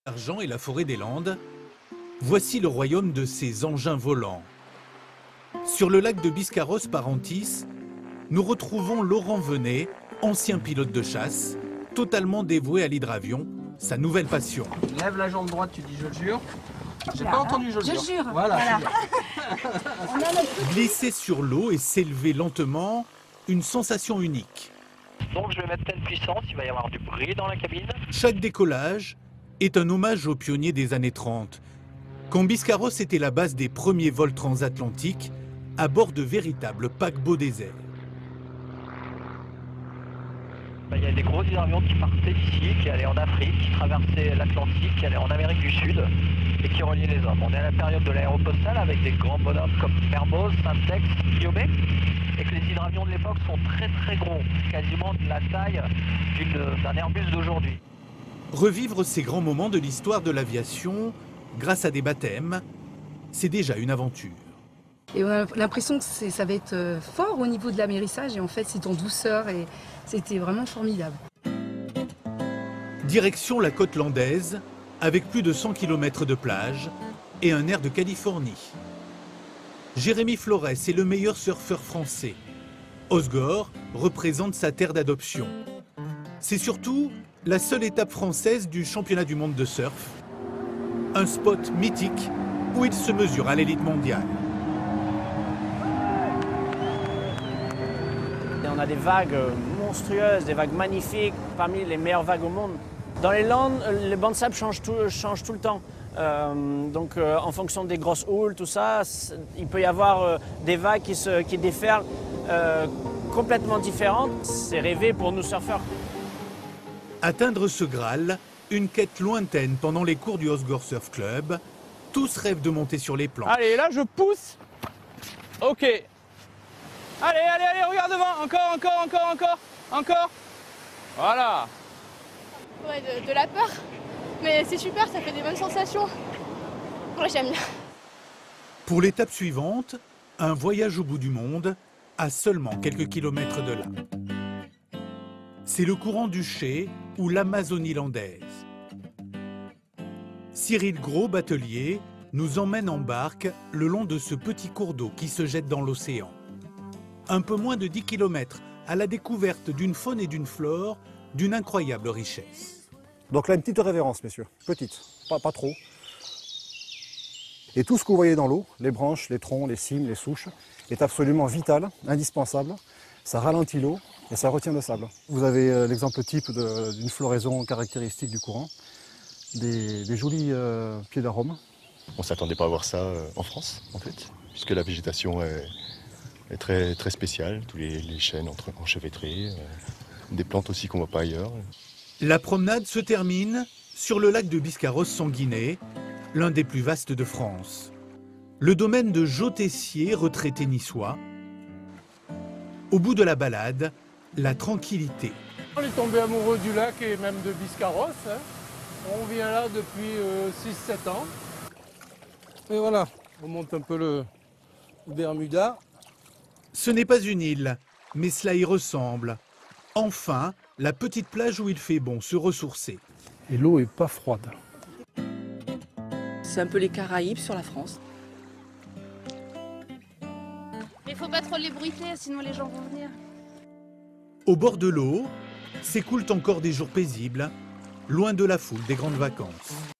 Argent et la forêt des Landes, voici le royaume de ces engins volants. Sur le lac de Biscarrosse-Parentis, nous retrouvons Laurent Venet, ancien pilote de chasse, totalement dévoué à l'hydravion, sa nouvelle passion. Lève la jambe droite, tu dis je le jure. J'ai pas entendu je le jure. Je jure. Voilà. Glisser sur l'eau et s'élever lentement, une sensation unique. Donc je vais mettre pleine puissance, il va y avoir du bruit dans la cabine. Chaque décollage est un hommage aux pionniers des années 30, quand Biscarrosse était la base des premiers vols transatlantiques à bord de véritables paquebots déserts. Il y a des gros hydravions qui partaient d'ici, qui allaient en Afrique, qui traversaient l'Atlantique, qui allaient en Amérique du Sud et qui reliaient les hommes. On est à la période de l'aéropostale avec des grands bonhommes comme Mermoz, Syntex, Guillaumet, et que les hydravions de l'époque sont très très gros, quasiment de la taille d'un Airbus d'aujourd'hui. Revivre ces grands moments de l'histoire de l'aviation, grâce à des baptêmes, c'est déjà une aventure. Et on a l'impression que ça va être fort au niveau de l'amérissage et en fait c'est en douceur et c'était vraiment formidable. Direction la côte landaise, avec plus de 100 km de plage et un air de Californie. Jérémy Flores est le meilleur surfeur français. Osgore représente sa terre d'adoption. C'est surtout la seule étape française du championnat du monde de surf. Un spot mythique où il se mesure à l'élite mondiale. Et on a des vagues monstrueuses, des vagues magnifiques, parmi les meilleures vagues au monde. Dans les Landes, les bancs de sable changent tout le temps. En fonction des grosses houles, tout ça, il peut y avoir des vagues qui déferlent complètement différentes. C'est rêvé pour nous surfeurs. Atteindre ce Graal, une quête lointaine pendant les cours du Osgore Surf Club. Tous rêvent de monter sur les planches. Allez, là je pousse. Ok. Allez, regarde devant. Encore. Voilà. Ouais, de la peur. Mais c'est super, ça fait des bonnes sensations. Moi j'aime bien. Pour l'étape suivante, un voyage au bout du monde, à seulement quelques kilomètres de là. C'est le courant du Ché ou l'Amazonie landaise. Cyril Gros, batelier, nous emmène en barque le long de ce petit cours d'eau qui se jette dans l'océan. Un peu moins de 10 km à la découverte d'une faune et d'une flore d'une incroyable richesse. Donc là, une petite révérence, messieurs. Petite, pas trop. Et tout ce que vous voyez dans l'eau, les branches, les troncs, les cimes, les souches, est absolument vital, indispensable. Ça ralentit l'eau et ça retient le sable. Vous avez l'exemple type d'une floraison caractéristique du courant, des jolis pieds d'arôme. On ne s'attendait pas à voir ça en France, en fait, puisque la végétation est très, très spéciale. Tous les chênes enchevêtrés, des plantes aussi qu'on ne voit pas ailleurs. La promenade se termine sur le lac de Biscarrosse-Sanguinet, l'un des plus vastes de France. Le domaine de Jo Tessier, retraité niçois. Au bout de la balade, la tranquillité. On est tombé amoureux du lac et même de Biscarrosse. On vient là depuis 6-7 ans. Et voilà, on monte un peu le Bermuda. Ce n'est pas une île, mais cela y ressemble. Enfin, la petite plage où il fait bon se ressourcer. Et l'eau est pas froide. C'est un peu les Caraïbes sur la France. Mais faut pas trop l'ébruiter, sinon les gens vont venir. Au bord de l'eau, s'écoulent encore des jours paisibles, loin de la foule des grandes vacances.